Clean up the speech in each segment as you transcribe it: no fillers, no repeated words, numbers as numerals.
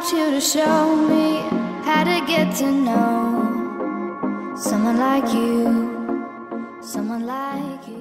want you to show me how to get to know someone like you, someone like you.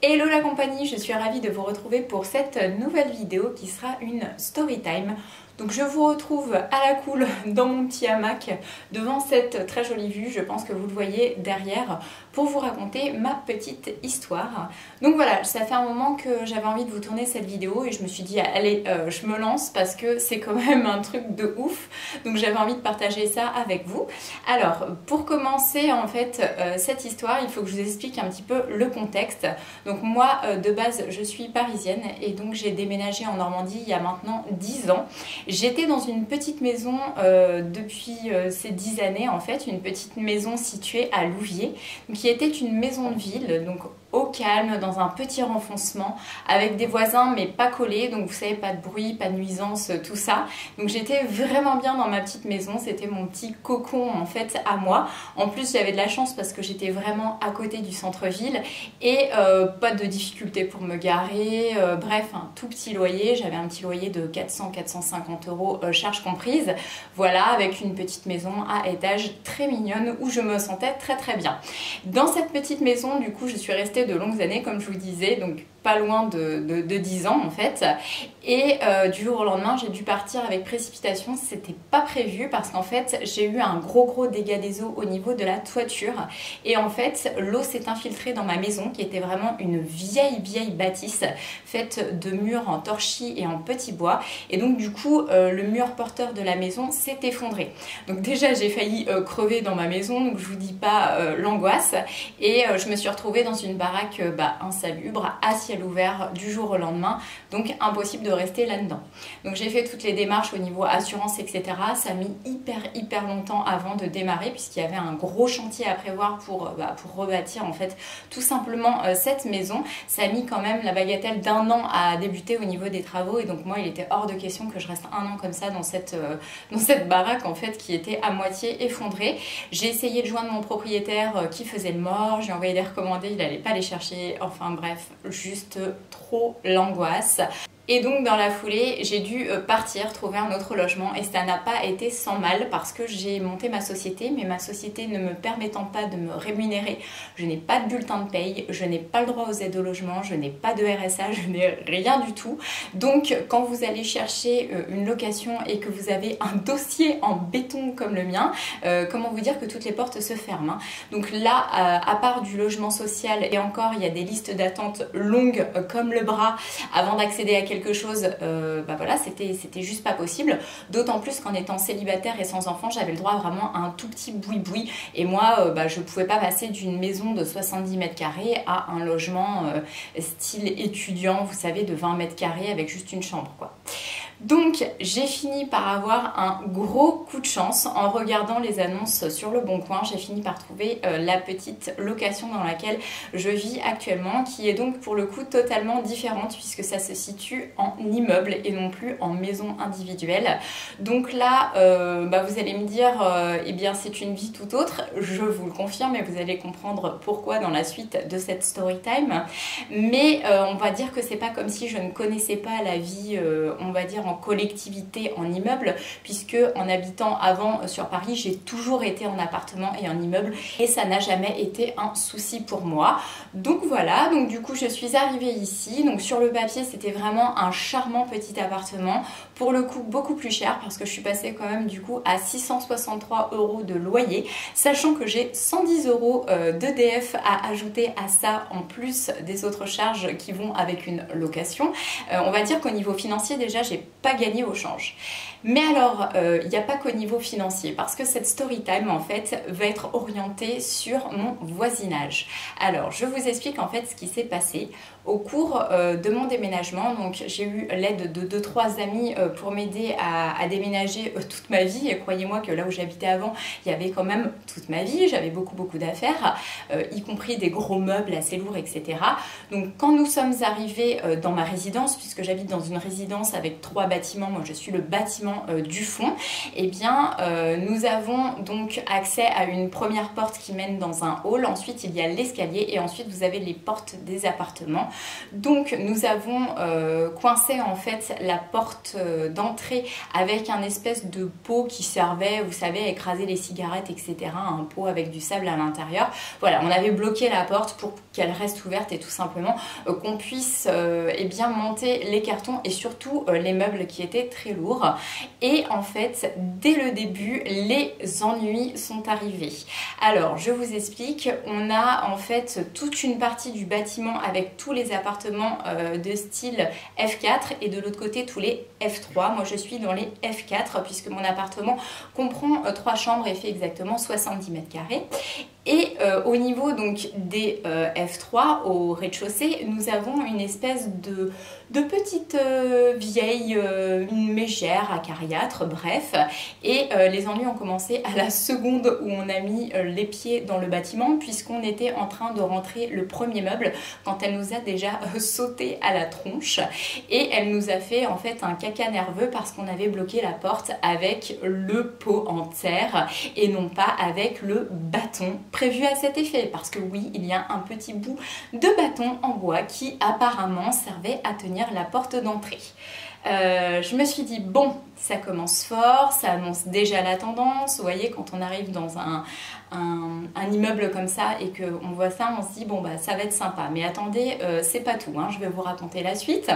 Hello la compagnie, je suis ravie de vous retrouver pour cette nouvelle vidéo qui sera une story time. Donc je vous retrouve à la cool dans mon petit hamac devant cette très jolie vue, je pense que vous le voyez derrière, pour vous raconter ma petite histoire. Donc voilà, ça fait un moment que j'avais envie de vous tourner cette vidéo et je me suis dit allez, je me lance parce que c'est quand même un truc de ouf. Donc j'avais envie de partager ça avec vous. Alors pour commencer en fait cette histoire, il faut que je vous explique un petit peu le contexte. Donc moi de base je suis parisienne et donc j'ai déménagé en Normandie il y a maintenant 10 ans. J'étais dans une petite maison depuis ces 10 années en fait, une petite maison située à Louviers, qui était une maison de ville, donc au calme, dans un petit renfoncement, avec des voisins mais pas collés, donc vous savez, pas de bruit, pas de nuisance, tout ça. Donc j'étais vraiment bien dans ma petite maison, c'était mon petit cocon en fait à moi. En plus j'avais de la chance parce que j'étais vraiment à côté du centre-ville et pas de difficulté pour me garer, bref un tout petit loyer, j'avais un petit loyer de 400-450 euros charges comprises, voilà, avec une petite maison à étage très mignonne où je me sentais très bien. Dans cette petite maison du coup je suis restée de longues années comme je vous disais, donc pas loin de 10 ans en fait, et du jour au lendemain j'ai dû partir avec précipitation. C'était pas prévu parce qu'en fait j'ai eu un gros dégât des eaux au niveau de la toiture et en fait l'eau s'est infiltrée dans ma maison qui était vraiment une vieille bâtisse faite de murs en torchis et en petit bois, et donc du coup le mur porteur de la maison s'est effondré. Donc déjà j'ai failli crever dans ma maison, donc je vous dis pas l'angoisse, et je me suis retrouvée dans une baraque insalubre, à ciel ouvert du jour au lendemain, donc impossible de rester là-dedans. Donc j'ai fait toutes les démarches au niveau assurance, etc. Ça a mis hyper longtemps avant de démarrer puisqu'il y avait un gros chantier à prévoir pour rebâtir en fait tout simplement cette maison. Ça a mis quand même la bagatelle d'1 an à débuter au niveau des travaux, et donc moi il était hors de question que je reste 1 an comme ça dans cette baraque en fait qui était à moitié effondrée. J'ai essayé de joindre mon propriétaire qui faisait le mort, j'ai envoyé des recommandés, il n'allait pas les chercher, enfin bref, juste trop l'angoisse. Et donc dans la foulée, j'ai dû partir, trouver un autre logement, et ça n'a pas été sans mal parce que j'ai monté ma société, mais ma société ne me permettant pas de me rémunérer, je n'ai pas de bulletin de paye, je n'ai pas le droit aux aides au logement, je n'ai pas de RSA, je n'ai rien du tout. Donc quand vous allez chercher une location et que vous avez un dossier en béton comme le mien, comment vous dire que toutes les portes se ferment, hein. Donc là, à part du logement social, et encore il y a des listes d'attente longues comme le bras avant d'accéder à quelque chose, voilà, c'était juste pas possible, d'autant plus qu'en étant célibataire et sans enfant j'avais le droit vraiment à un tout petit boui-boui, et moi je pouvais pas passer d'une maison de 70 mètres carrés à un logement style étudiant, vous savez, de 20 mètres carrés avec juste une chambre quoi. Donc j'ai fini par avoir un gros coup de chance en regardant les annonces sur Le Bon Coin. J'ai fini par trouver la petite location dans laquelle je vis actuellement, qui est donc pour le coup totalement différente puisque ça se situe en immeuble et non plus en maison individuelle. Donc là vous allez me dire eh bien c'est une vie tout autre, je vous le confirme, et vous allez comprendre pourquoi dans la suite de cette story time. Mais on va dire que c'est pas comme si je ne connaissais pas la vie on va dire en collectivité, en immeuble, puisque en habitant avant sur Paris, j'ai toujours été en appartement et en immeuble et ça n'a jamais été un souci pour moi. Donc voilà, donc du coup je suis arrivée ici. Donc sur le papier c'était vraiment un charmant petit appartement, pour le coup beaucoup plus cher parce que je suis passée quand même du coup à 663 euros de loyer, sachant que j'ai 110 euros d'EDF à ajouter à ça en plus des autres charges qui vont avec une location. On va dire qu'au niveau financier déjà j'ai pas gagné au change. Mais alors, il n'y a pas qu'au niveau financier, parce que cette story time en fait va être orientée sur mon voisinage. Alors, je vous explique en fait ce qui s'est passé au cours de mon déménagement. Donc, j'ai eu l'aide de 2-3 amis pour m'aider à déménager toute ma vie. Et croyez-moi que là où j'habitais avant, il y avait quand même toute ma vie. J'avais beaucoup d'affaires, y compris des gros meubles assez lourds, etc. Donc, quand nous sommes arrivés dans ma résidence, puisque j'habite dans une résidence avec 3 bâtiments, moi je suis le bâtiment du fond, et bien nous avons donc accès à une première porte qui mène dans un hall. Ensuite il y a l'escalier et ensuite vous avez les portes des appartements. Donc nous avons coincé en fait la porte d'entrée avec un espèce de pot qui servait, vous savez, à écraser les cigarettes, etc. Un pot avec du sable à l'intérieur. Voilà, on avait bloqué la porte pour qu'elle reste ouverte et tout simplement qu'on puisse eh bien monter les cartons et surtout les meubles qui étaient très lourds. Et en fait, dès le début, les ennuis sont arrivés. Alors, je vous explique, on a en fait toute une partie du bâtiment avec tous les appartements de style F4 et de l'autre côté tous les F3. Moi, je suis dans les F4 puisque mon appartement comprend 3 chambres et fait exactement 70 mètres carrés. Et au niveau donc des F3, au rez-de-chaussée, nous avons une espèce de petite vieille une mégère acariâtre, bref. Et les ennuis ont commencé à la seconde où on a mis les pieds dans le bâtiment, puisqu'on était en train de rentrer le premier meuble quand elle nous a déjà sauté à la tronche. Et elle nous a fait en fait un caca nerveux parce qu'on avait bloqué la porte avec le pot en terre et non pas avec le bâton prévu à cet effet, parce que oui, il y a un petit bout de bâton en bois qui apparemment servait à tenir la porte d'entrée. Je me suis dit bon, ça commence fort, ça annonce déjà la tendance. Vous voyez, quand on arrive dans un immeuble comme ça et qu'on voit ça, on se dit bon bah ça va être sympa, mais attendez, c'est pas tout, hein, je vais vous raconter la suite.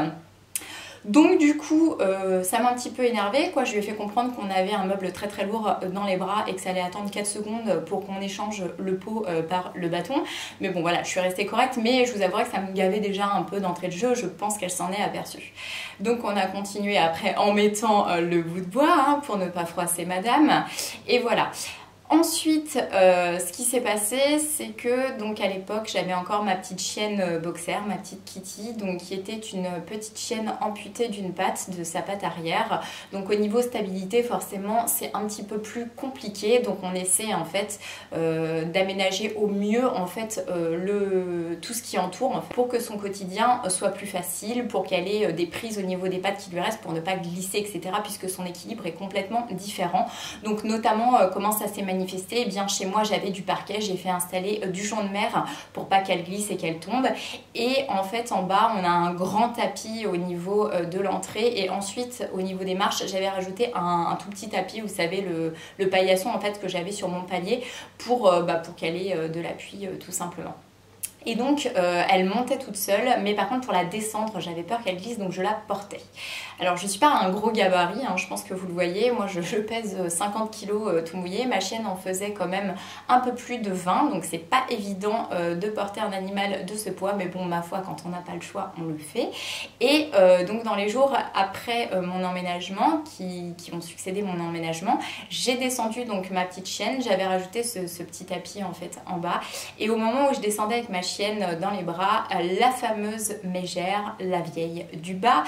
Donc du coup, ça m'a un petit peu énervée, quoi. Je lui ai fait comprendre qu'on avait un meuble très très lourd dans les bras et que ça allait attendre 4 secondes pour qu'on échange le pot par le bâton. Mais bon voilà, je suis restée correcte, mais je vous avouerai que ça me gavait déjà un peu d'entrée de jeu, je pense qu'elle s'en est aperçue. Donc on a continué après en mettant le bout de bois hein, pour ne pas froisser madame. Et voilà. Ensuite, ce qui s'est passé, c'est que donc à l'époque, j'avais encore ma petite chienne boxer, ma petite Kitty, donc qui était une petite chienne amputée d'une patte, de sa patte arrière. Donc au niveau stabilité, forcément, c'est un petit peu plus compliqué. Donc on essaie en fait d'aménager au mieux en fait tout ce qui entoure en fait, pour que son quotidien soit plus facile, pour qu'elle ait des prises au niveau des pattes qui lui restent pour ne pas glisser, etc. Puisque son équilibre est complètement différent. Donc notamment comment ça s'est manifesté. Eh bien chez moi j'avais du parquet, j'ai fait installer du jonc de mer pour pas qu'elle glisse et qu'elle tombe, et en fait en bas on a un grand tapis au niveau de l'entrée, et ensuite au niveau des marches j'avais rajouté un tout petit tapis, vous savez le paillasson en fait que j'avais sur mon palier pour qu'elle ait de l'appui tout simplement. Et donc elle montait toute seule, mais par contre pour la descendre j'avais peur qu'elle glisse, donc je la portais. Alors je suis pas un gros gabarit, hein, je pense que vous le voyez, moi je pèse 50 kg tout mouillé, ma chienne en faisait quand même un peu plus de 20, donc c'est pas évident de porter un animal de ce poids, mais bon ma foi quand on n'a pas le choix on le fait. Et donc dans les jours après mon emménagement, qui ont succédé mon emménagement, j'ai descendu donc ma petite chienne, j'avais rajouté ce petit tapis en fait en bas, et au moment où je descendais avec ma chienne dans les bras, la fameuse mégère, la vieille du bas,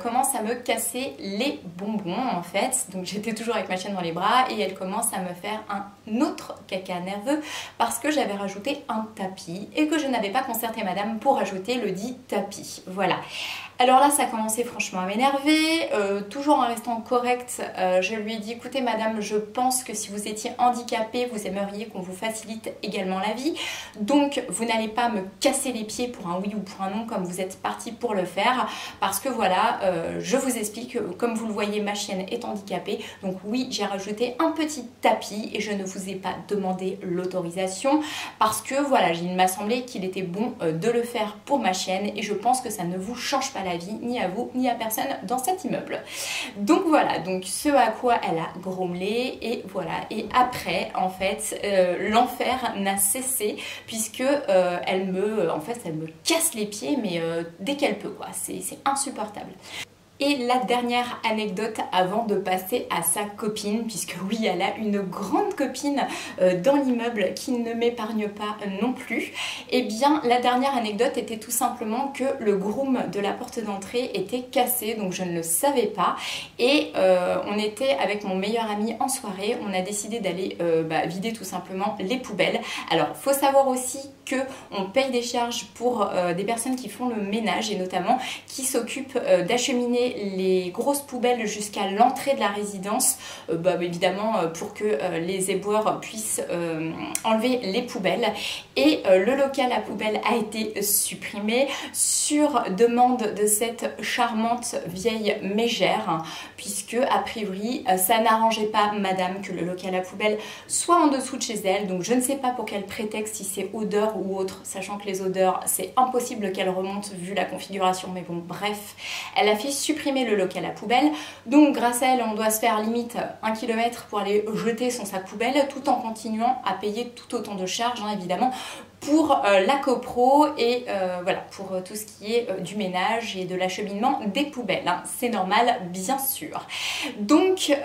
commence à me casser les bonbons en fait. Donc j'étais toujours avec ma chienne dans les bras et elle commence à me faire un autre caca nerveux parce que j'avais rajouté un tapis et que je n'avais pas concerté madame pour ajouter le dit tapis. Voilà. Alors là ça a commencé franchement à m'énerver, toujours en restant correcte, je lui ai dit écoutez madame, je pense que si vous étiez handicapée vous aimeriez qu'on vous facilite également la vie, donc vous n'allez pas me casser les pieds pour un oui ou pour un non comme vous êtes parti pour le faire, parce que voilà, je vous explique, comme vous le voyez ma chienne est handicapée, donc oui j'ai rajouté un petit tapis et je ne vous ai pas demandé l'autorisation parce que voilà, il m'a semblé qu'il était bon de le faire pour ma chienne et je pense que ça ne vous change pas la vie, ni à vous, ni à personne dans cet immeuble. Donc voilà, donc ce à quoi elle a grommelé, et voilà. Et après, en fait, l'enfer n'a cessé, puisque elle me casse les pieds, mais dès qu'elle peut, quoi. C'est insupportable. Et la dernière anecdote avant de passer à sa copine, puisque oui, elle a une grande copine dans l'immeuble qui ne m'épargne pas non plus. Et bien, la dernière anecdote était tout simplement que le groom de la porte d'entrée était cassé, donc je ne le savais pas. Et on était avec mon meilleur ami en soirée, on a décidé d'aller vider tout simplement les poubelles. Alors, il faut savoir aussi qu'on paye des charges pour des personnes qui font le ménage et notamment qui s'occupent d'acheminer déposer les grosses poubelles jusqu'à l'entrée de la résidence, évidemment pour que les éboueurs puissent enlever les poubelles. Et le local à poubelle a été supprimé sur demande de cette charmante vieille mégère, puisque a priori ça n'arrangeait pas madame que le local à poubelle soit en dessous de chez elle. Donc je ne sais pas pour quel prétexte, si c'est odeur ou autre, sachant que les odeurs c'est impossible qu'elles remontent vu la configuration, mais bon bref, elle a fait supprimer le local à poubelle. Donc grâce à elle on doit se faire limite 1 km pour aller jeter son sac poubelle, tout en continuant à payer tout autant de charges évidemment pour la copro et voilà, pour tout ce qui est du ménage et de l'acheminement des poubelles. C'est normal, bien sûr. Donc,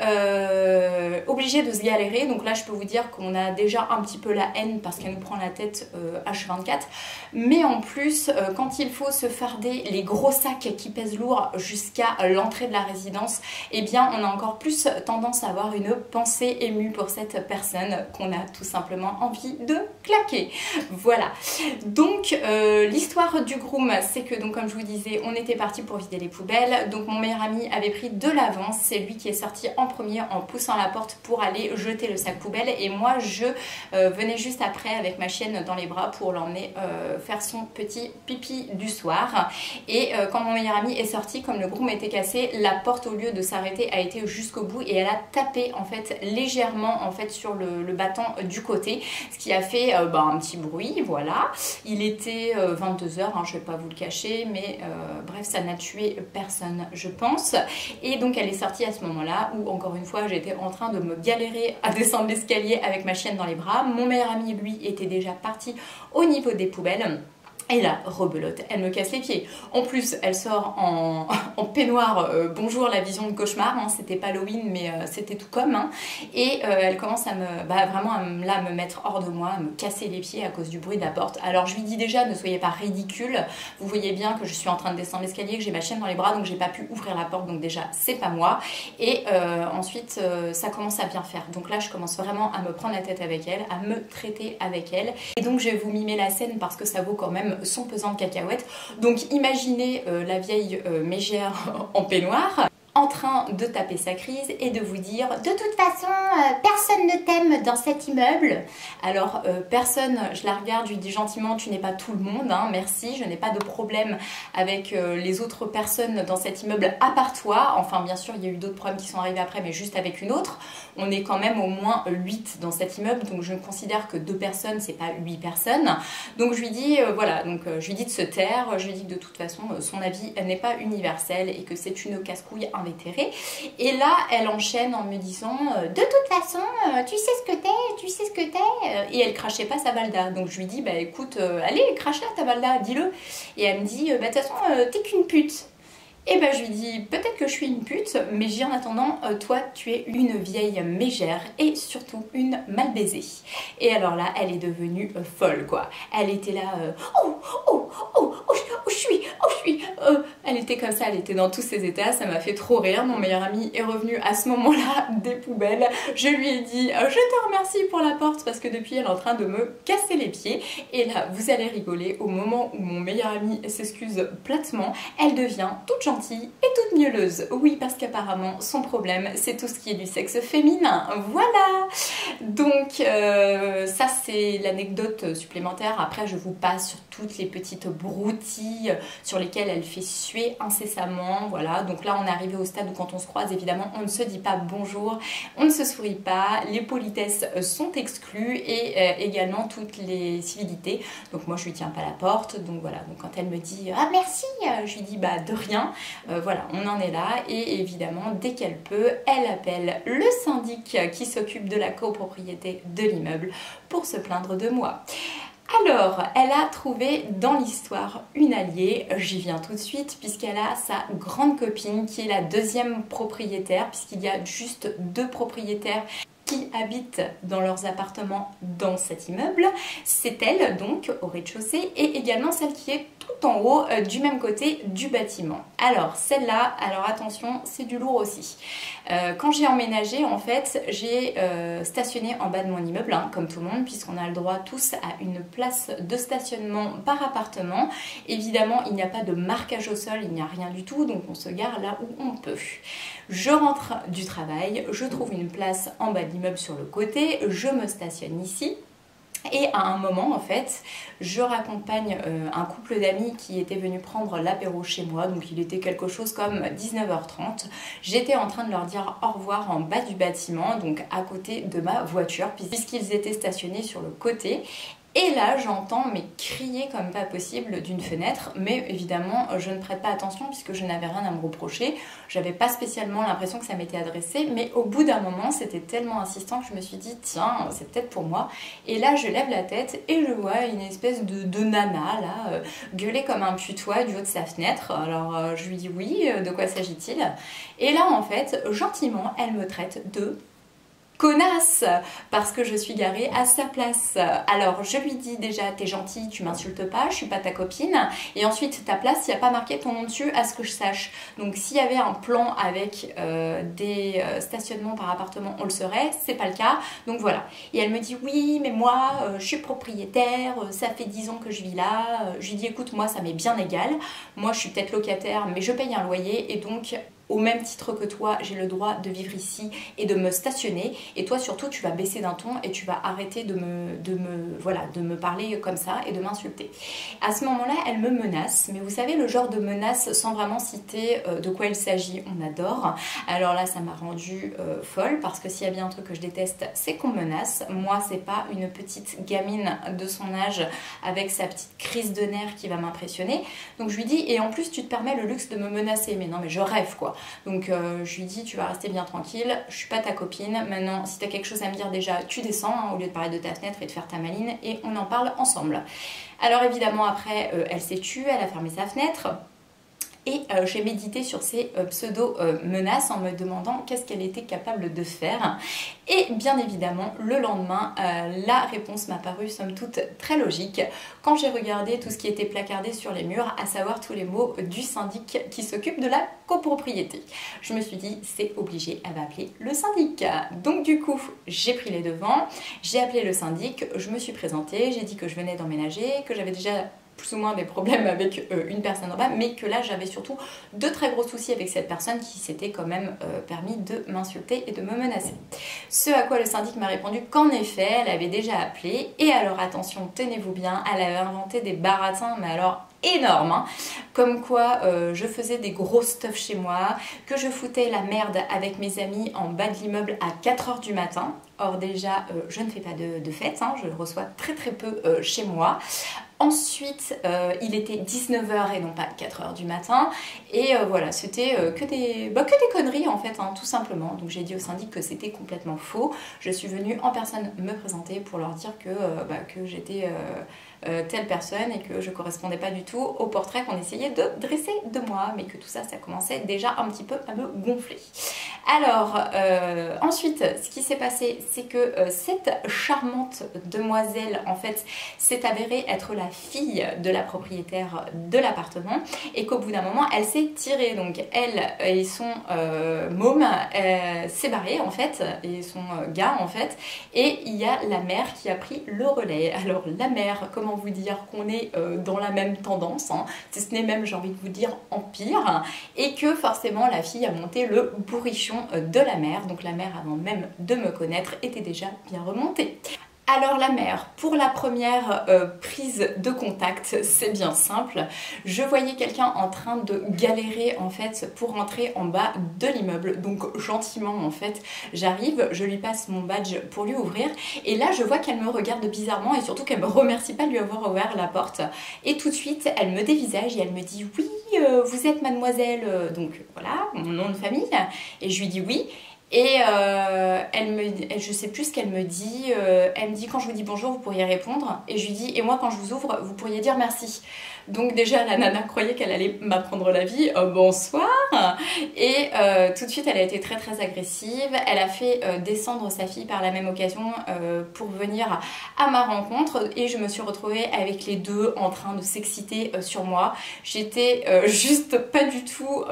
obligé de se galérer. Donc là, je peux vous dire qu'on a déjà un petit peu la haine parce qu'elle nous prend la tête H24. Mais en plus, quand il faut se farder les gros sacs qui pèsent lourd jusqu'à l'entrée de la résidence, eh bien, on a encore plus tendance à avoir une pensée émue pour cette personne qu'on a tout simplement envie de claquer. Voilà, donc l'histoire du groom, c'est que donc comme je vous disais, on était parti pour vider les poubelles. Donc mon meilleur ami avait pris de l'avance, c'est lui qui est sorti en premier en poussant la porte pour aller jeter le sac poubelle. Et moi je venais juste après avec ma chienne dans les bras pour l'emmener faire son petit pipi du soir. Et quand mon meilleur ami est sorti, comme le groom était cassé, la porte au lieu de s'arrêter a été jusqu'au bout et elle a tapé en fait légèrement en fait sur le battant du côté, ce qui a fait un petit bruit. Voilà, il était 22h, je vais pas vous le cacher, mais bref, ça n'a tué personne, je pense. Et donc elle est sortie à ce moment-là où, encore une fois, j'étais en train de me galérer à descendre l'escalier avec ma chienne dans les bras. Mon meilleur ami, lui, était déjà parti au niveau des poubelles. Et là, rebelote, elle me casse les pieds. En plus, elle sort en peignoir, bonjour la vision de cauchemar, c'était pas Halloween, mais c'était tout comme. Et elle commence à vraiment à me mettre hors de moi, à me casser les pieds à cause du bruit de la porte. Alors je lui dis déjà, ne soyez pas ridicule, vous voyez bien que je suis en train de descendre l'escalier, que j'ai ma chienne dans les bras, donc j'ai pas pu ouvrir la porte, donc déjà c'est pas moi. Et ensuite, ça commence à bien faire. Donc là, je commence vraiment à me prendre la tête avec elle, à me traiter avec elle. Et donc je vais vous mimer la scène parce que ça vaut quand même son pesant de cacahuètes. Donc imaginez la vieille mégère en peignoir en train de taper sa crise et de vous dire de toute façon personne ne t'aime dans cet immeuble. Alors personne, je la regarde, je lui dis gentiment tu n'es pas tout le monde, merci, je n'ai pas de problème avec les autres personnes dans cet immeuble à part toi. Enfin bien sûr il y a eu d'autres problèmes qui sont arrivés après, mais juste avec une autre. On est quand même au moins 8 dans cet immeuble, donc je considère que 2 personnes c'est pas 8 personnes. Donc je lui dis voilà, donc je lui dis de se taire, je lui dis que de toute façon son avis n'est pas universel et que c'est une casse-couille invétérée. Et là elle enchaîne en me disant de toute façon tu sais ce que t'es, tu sais ce que t'es, et elle crachait pas sa balda. Donc je lui dis écoute allez crache-la ta balda, dis-le. Et elle me dit de toute façon t'es qu'une pute. Et je lui dis peut-être que je suis une pute, mais en attendant, toi tu es une vieille mégère et surtout une mal baisée. Et alors là, elle est devenue folle quoi. Elle était là, elle était comme ça, elle était dans tous ses états, ça m'a fait trop rire. Mon meilleur ami est revenu à ce moment-là des poubelles. Je lui ai dit je te remercie pour la porte parce que depuis elle est en train de me casser les pieds. Et là, vous allez rigoler, au moment où mon meilleur ami s'excuse platement, elle devient toute gentille et toute mielleuse. Oui, parce qu'apparemment son problème c'est tout ce qui est du sexe féminin. Voilà. Donc ça c'est l'anecdote supplémentaire. Après je vous passe sur toutes les petites broutilles sur lesquelles elle fait suer incessamment. Voilà, donc là on est arrivé au stade où quand on se croise évidemment on ne se dit pas bonjour, on ne se sourit pas, les politesses sont exclues et également toutes les civilités. Donc moi je lui tiens pas la porte, donc voilà, donc quand elle me dit ah merci, je lui dis de rien. Voilà, on en est là et évidemment dès qu'elle peut, elle appelle le syndic qui s'occupe de la copropriété de l'immeuble pour se plaindre de moi. Alors, elle a trouvé dans l'histoire une alliée, j'y viens tout de suite, puisqu'elle a sa grande copine qui est la deuxième propriétaire, puisqu'il y a juste 2 propriétaires. qui habitent dans leurs appartements dans cet immeuble, c'est elle donc au rez-de-chaussée et également celle qui est tout en haut du même côté du bâtiment. Alors celle-là, alors attention, c'est du lourd aussi. Quand j'ai emménagé, en fait, j'ai stationné en bas de mon immeuble, hein, comme tout le monde, puisqu'on a le droit tous à une place de stationnement par appartement. Évidemment, il n'y a pas de marquage au sol, il n'y a rien du tout, donc on se gare là où on peut. Je rentre du travail, je trouve une place en bas de l'immeuble sur le côté, je me stationne ici. Et à un moment, en fait, je raccompagne un couple d'amis qui était venu prendre l'apéro chez moi. Donc il était quelque chose comme 19h30. J'étais en train de leur dire au revoir en bas du bâtiment, donc à côté de ma voiture, puisqu'ils étaient stationnés sur le côté. Et là, j'entends mais crier comme pas possible d'une fenêtre, mais évidemment, je ne prête pas attention puisque je n'avais rien à me reprocher. J'avais pas spécialement l'impression que ça m'était adressé, mais au bout d'un moment, c'était tellement insistant que je me suis dit, tiens, c'est peut-être pour moi. Et là, je lève la tête et je vois une espèce de nana, là, gueuler comme un putois du haut de sa fenêtre. Alors, je lui dis oui, de quoi s'agit-il? Et là, en fait, gentiment, elle me traite de connasse parce que je suis garée à sa place. Alors je lui dis déjà, t'es gentille, tu m'insultes pas, je suis pas ta copine, et ensuite ta place, il n'y a pas marqué ton nom dessus à ce que je sache. Donc s'il y avait un plan avec des stationnements par appartement, on le saurait, c'est pas le cas, donc voilà. Et elle me dit oui mais moi je suis propriétaire, ça fait 10 ans que je vis là. Je lui dis écoute, moi ça m'est bien égal, moi je suis peut-être locataire mais je paye un loyer et donc au même titre que toi, j'ai le droit de vivre ici et de me stationner. Et toi, surtout, tu vas baisser d'un ton et tu vas arrêter de me parler comme ça et de m'insulter. À ce moment-là, elle me menace. Mais vous savez, le genre de menace sans vraiment citer de quoi il s'agit, on adore. Alors là, ça m'a rendue folle parce que s'il y a bien un truc que je déteste, c'est qu'on me menace. Moi, c'est pas une petite gamine de son âge avec sa petite crise de nerfs qui va m'impressionner. Donc je lui dis, et en plus, tu te permets le luxe de me menacer. Mais non, mais je rêve quoi. Donc je lui dis tu vas rester bien tranquille, je suis pas ta copine, maintenant si tu as quelque chose à me dire déjà tu descends hein, au lieu de parler de ta fenêtre et de faire ta maline et on en parle ensemble. Alors évidemment après elle s'est tue, elle a fermé sa fenêtre. Et j'ai médité sur ces pseudo-menaces en me demandant qu'est-ce qu'elle était capable de faire. Et bien évidemment, le lendemain, la réponse m'a paru somme toute très logique quand j'ai regardé tout ce qui était placardé sur les murs, à savoir tous les mots du syndic qui s'occupe de la copropriété. Je me suis dit, c'est obligé, elle va appeler le syndic. Donc du coup, j'ai pris les devants, j'ai appelé le syndic, je me suis présentée, j'ai dit que je venais d'emménager, que j'avais déjà plus ou moins des problèmes avec une personne en bas, mais que là j'avais surtout de très gros soucis avec cette personne qui s'était quand même permis de m'insulter et de me menacer. Ce à quoi le syndic m'a répondu qu'en effet elle avait déjà appelé, et alors attention, tenez-vous bien, elle avait inventé des baratins, mais alors énorme, hein. Comme quoi je faisais des gros stuff chez moi, que je foutais la merde avec mes amis en bas de l'immeuble à 4 h du matin. Or déjà je ne fais pas de fête, hein, je le reçois très peu chez moi. Ensuite, il était 19 h et non pas 4 h du matin. Et voilà, c'était que des conneries en fait, hein, tout simplement. Donc j'ai dit au syndic que c'était complètement faux. Je suis venue en personne me présenter pour leur dire que j'étais telle personne et que je correspondais pas du tout au portrait qu'on essayait de dresser de moi. Mais que tout ça, ça commençait déjà un petit peu à me gonfler. Alors, ensuite, ce qui s'est passé, c'est que cette charmante demoiselle, en fait, s'est avérée être la fille de la propriétaire de l'appartement et qu'au bout d'un moment, elle s'est tirée. Donc, elle et son môme s'est barrée, en fait, et son gars, en fait, et il y a la mère qui a pris le relais. Alors, la mère, comment vous dire qu'on est dans la même tendance, hein, si ce n'est même, j'ai envie de vous dire, en pire, et que forcément, la fille a monté le bourrichon de la mère, donc la mère avant même de me connaître était déjà bien remontée. Alors la mère, pour la première prise de contact, c'est bien simple. Je voyais quelqu'un en train de galérer en fait pour rentrer en bas de l'immeuble. Donc gentiment en fait, j'arrive, je lui passe mon badge pour lui ouvrir. Et là je vois qu'elle me regarde bizarrement et surtout qu'elle me remercie pas de lui avoir ouvert la porte. Et tout de suite, elle me dévisage et elle me dit « Oui, vous êtes mademoiselle, donc voilà, mon nom de famille. » Et je lui dis « Oui. » Et je sais plus ce qu'elle me dit, elle me dit quand je vous dis bonjour vous pourriez répondre, et je lui dis et moi quand je vous ouvre vous pourriez dire merci. Donc déjà la nana croyait qu'elle allait m'apprendre la vie, bonsoir. Et tout de suite elle a été très très agressive, elle a fait descendre sa fille par la même occasion pour venir à ma rencontre et je me suis retrouvée avec les deux en train de s'exciter sur moi. J'étais juste pas du tout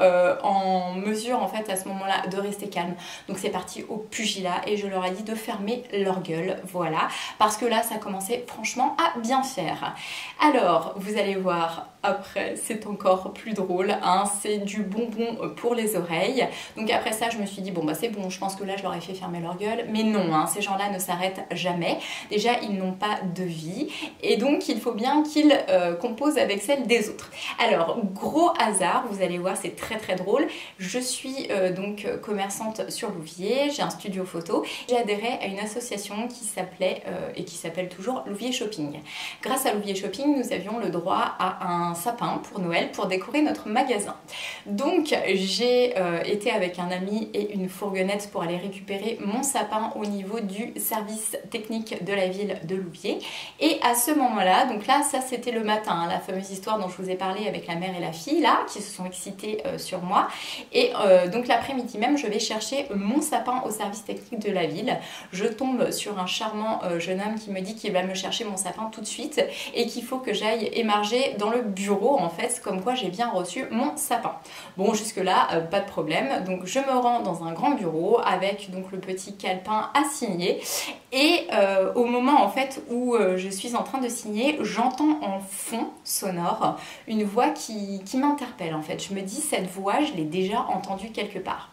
en mesure en fait à ce moment-là de rester calme. Donc c'est parti au pugilat et je leur ai dit de fermer leur gueule, voilà, parce que là ça commençait franchement à bien faire. Alors vous allez voir après c'est encore plus drôle, hein, c'est du bonbon pour les oreilles. Donc après ça je me suis dit bon bah c'est bon, je pense que là je leur ai fait fermer leur gueule, mais non, hein, ces gens-là ne s'arrêtent jamais. Déjà ils n'ont pas de vie et donc il faut bien qu'ils composent avec celle des autres. Alors gros hasard, vous allez voir c'est très très drôle, je suis donc commerçante sur Louviers, j'ai un studio photo, j'ai adhéré à une association qui s'appelait et qui s'appelle toujours Louviers Shopping. Grâce à Louviers Shopping nous avions le droit à un sapin pour Noël pour décorer notre magasin. Donc j'ai été avec un ami et une fourgonnette pour aller récupérer mon sapin au niveau du service technique de la ville de Louviers. Et à ce moment-là, donc là ça c'était le matin, hein, la fameuse histoire dont je vous ai parlé avec la mère et la fille là qui se sont excitées sur moi. Et donc l'après-midi même je vais chercher mon sapin au service technique de la ville. Je tombe sur un charmant jeune homme qui me dit qu'il va me chercher mon sapin tout de suite et qu'il faut que j'aille émarger dans le bureau en fait, comme quoi j'ai bien reçu mon sapin. Bon jusque là pas de problème, donc je me rends dans un grand bureau avec donc le petit calepin à signer et au moment en fait où je suis en train de signer, j'entends en fond sonore une voix qui m'interpelle en fait. Je me dis cette voix je l'ai déjà entendue quelque part.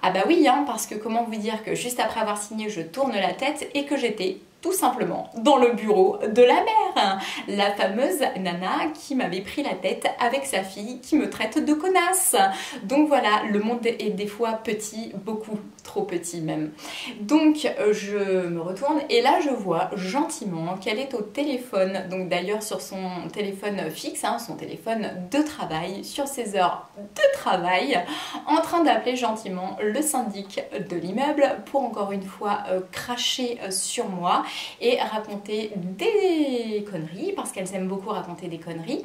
Ah bah oui, hein, parce que comment vous dire que juste après avoir signé, je tourne la tête et que j'étais tout simplement dans le bureau de la mère, la fameuse nana qui m'avait pris la tête avec sa fille qui me traite de connasse. Donc voilà, le monde est des fois petit, beaucoup trop petit même. Donc je me retourne et là je vois gentiment qu'elle est au téléphone, donc d'ailleurs sur son téléphone fixe, hein, son téléphone de travail, sur ses heures de travail, en train d'appeler gentiment le syndic de l'immeuble pour encore une fois cracher sur moi et raconter des conneries, parce qu'elles aiment beaucoup raconter des conneries.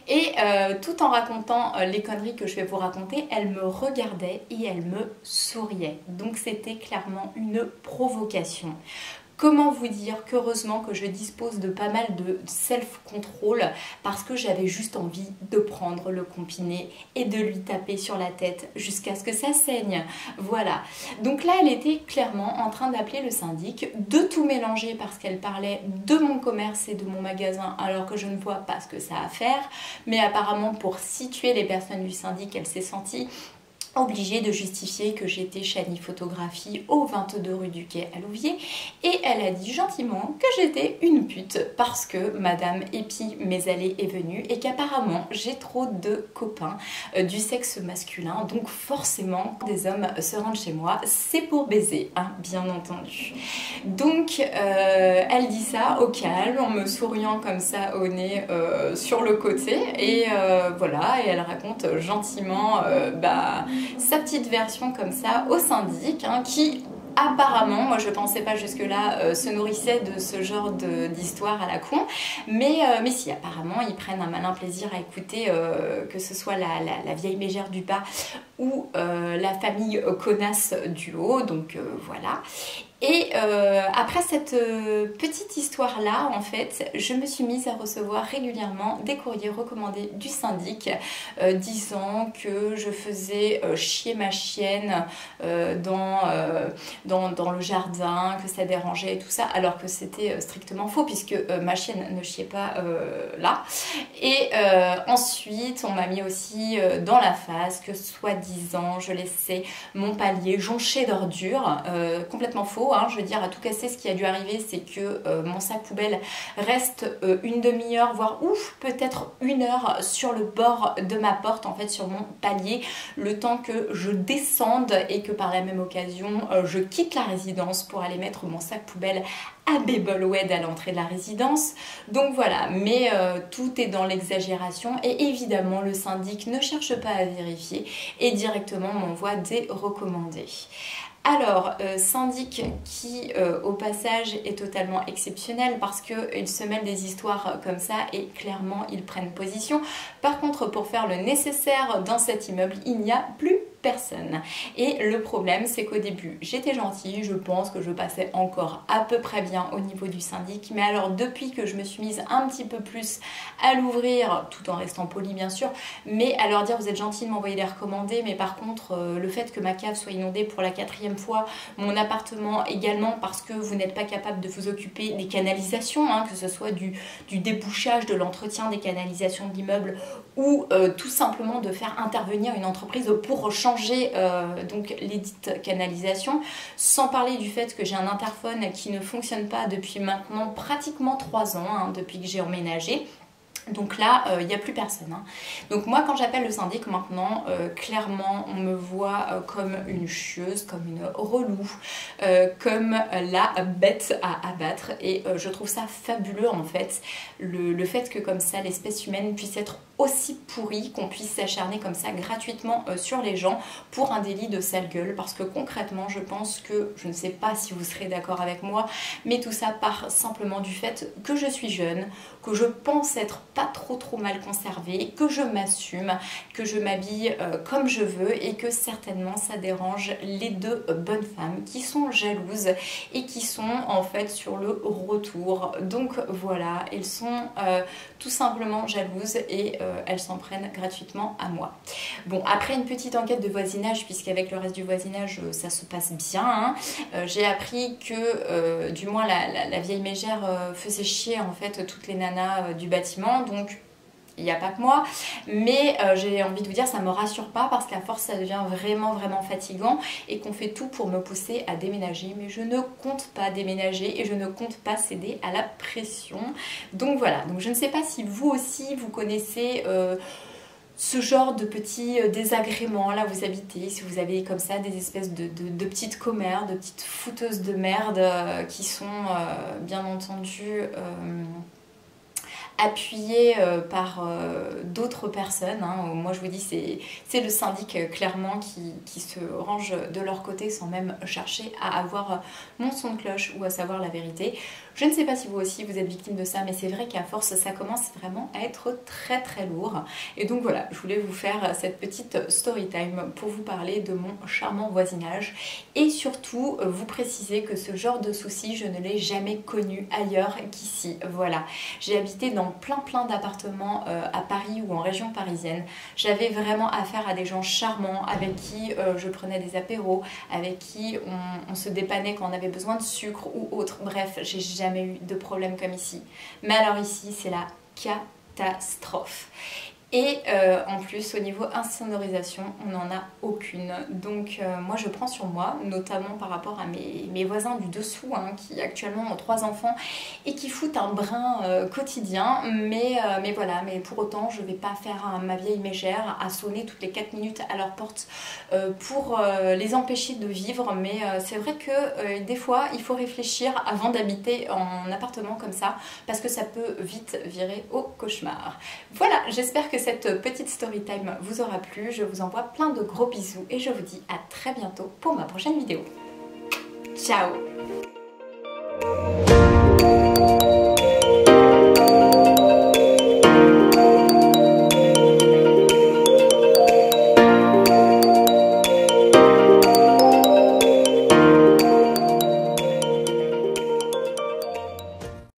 Et tout en racontant les conneries que je vais vous raconter, elle me regardait et elle me souriait. Donc c'était clairement une provocation. Comment vous dire qu'heureusement que je dispose de pas mal de self-control parce que j'avais juste envie de prendre le combiné et de lui taper sur la tête jusqu'à ce que ça saigne. Voilà. Donc là, elle était clairement en train d'appeler le syndic, de tout mélanger parce qu'elle parlait de mon commerce et de mon magasin alors que je ne vois pas ce que ça a à faire. Mais apparemment, pour situer les personnes du syndic, elle s'est sentie obligée de justifier que j'étais Chani Photographie au 22 rue du Quai à Louviers et elle a dit gentiment que j'étais une pute parce que Madame Épi mes allées est venue et qu'apparemment j'ai trop de copains du sexe masculin, donc forcément quand des hommes se rendent chez moi c'est pour baiser, hein, bien entendu. Donc elle dit ça au calme en me souriant comme ça au nez sur le côté et voilà, et elle raconte gentiment sa petite version comme ça au syndic, hein, qui apparemment, moi je pensais pas jusque là, se nourrissait de ce genre d'histoire à la con, mais si, apparemment ils prennent un malin plaisir à écouter que ce soit la vieille mégère du bas ou la famille connasse du haut, donc voilà. Et après cette petite histoire-là, en fait, je me suis mise à recevoir régulièrement des courriers recommandés du syndic disant que je faisais chier ma chienne dans le jardin, que ça dérangeait et tout ça, alors que c'était strictement faux puisque ma chienne ne chiait pas là. Et ensuite, on m'a mis aussi dans la face que soi-disant, je laissais mon palier jonché d'ordures, complètement faux. Hein, je veux dire, à tout casser, ce qui a dû arriver, c'est que mon sac poubelle reste une demi-heure, voire peut-être une heure sur le bord de ma porte, en fait, sur mon palier, le temps que je descende et que par la même occasion, je quitte la résidence pour aller mettre mon sac poubelle à Babelwed à l'entrée de la résidence. Donc voilà, mais tout est dans l'exagération et évidemment, le syndic ne cherche pas à vérifier et directement m'envoie des recommandés. Alors, syndic qui, au passage, est totalement exceptionnel parce qu'ils se mêlent des histoires comme ça et clairement, ils prennent position. Par contre, pour faire le nécessaire dans cet immeuble, il n'y a plus personne. Et le problème, c'est qu'au début, j'étais gentille, je pense que je passais encore à peu près bien au niveau du syndic, mais alors depuis que je me suis mise un petit peu plus à l'ouvrir, tout en restant polie bien sûr, mais à leur dire vous êtes gentils de m'envoyer les recommandés, mais par contre le fait que ma cave soit inondée pour la 4e fois, mon appartement également, parce que vous n'êtes pas capable de vous occuper des canalisations, hein, que ce soit du débouchage, de l'entretien des canalisations de l'immeuble, ou tout simplement de faire intervenir une entreprise pour changer donc les dites canalisations, sans parler du fait que j'ai un interphone qui ne fonctionne pas depuis maintenant pratiquement 3 ans, hein, depuis que j'ai emménagé. Donc là, il n'y a plus personne. Hein. Donc moi, quand j'appelle le syndic maintenant, clairement, on me voit comme une chieuse, comme une relou, comme la bête à abattre. Et je trouve ça fabuleux en fait, le fait que comme ça, l'espèce humaine puisse être aussi pourrie, qu'on puisse s'acharner comme ça gratuitement sur les gens pour un délit de sale gueule. Parce que concrètement, je pense que, je ne sais pas si vous serez d'accord avec moi, mais tout ça part simplement du fait que je suis jeune, que je pense être pas trop mal conservée, que je m'assume, que je m'habille comme je veux et que certainement ça dérange les 2 bonnes femmes qui sont jalouses et qui sont en fait sur le retour. Donc voilà, elles sont tout simplement jalouses et elles s'en prennent gratuitement à moi. Bon, après une petite enquête de voisinage, puisqu'avec le reste du voisinage ça se passe bien, hein, j'ai appris que du moins la vieille mégère faisait chier en fait toutes les nanas du bâtiment, donc il n'y a pas que moi, mais j'ai envie de vous dire, ça me rassure pas parce qu'à force ça devient vraiment fatigant et qu'on fait tout pour me pousser à déménager, mais je ne compte pas déménager et je ne compte pas céder à la pression. Donc voilà, donc je ne sais pas si vous aussi vous connaissez ce genre de petits désagréments, là vous habitez, si vous avez comme ça des espèces de petites commères, de petites fouteuses de merde qui sont bien entendu appuyé par d'autres personnes. Hein. Moi je vous dis, c'est le syndic clairement qui se range de leur côté sans même chercher à avoir mon son de cloche ou à savoir la vérité. Je ne sais pas si vous aussi vous êtes victime de ça, mais c'est vrai qu'à force ça commence vraiment à être très lourd. Et donc voilà, je voulais vous faire cette petite story time pour vous parler de mon charmant voisinage et surtout vous préciser que ce genre de soucis je ne l'ai jamais connu ailleurs qu'ici. Voilà, j'ai habité dans plein d'appartements à Paris ou en région parisienne. J'avais vraiment affaire à des gens charmants avec qui je prenais des apéros, avec qui on se dépannait quand on avait besoin de sucre ou autre. Bref, j'ai jamais eu de problème comme ici. Mais alors ici, c'est la catastrophe. Et en plus, au niveau insonorisation, on n'en a aucune. Donc moi, je prends sur moi, notamment par rapport à mes voisins du dessous, hein, qui actuellement ont 3 enfants et qui foutent un brin quotidien. Mais voilà, mais pour autant, je ne vais pas faire ma vieille mégère à sonner toutes les 4 minutes à leur porte pour les empêcher de vivre. Mais c'est vrai que des fois, il faut réfléchir avant d'habiter en appartement comme ça, parce que ça peut vite virer au cauchemar. Voilà, j'espère que cette petite story time vous aura plu. Je vous envoie plein de gros bisous et je vous dis à très bientôt pour ma prochaine vidéo. Ciao!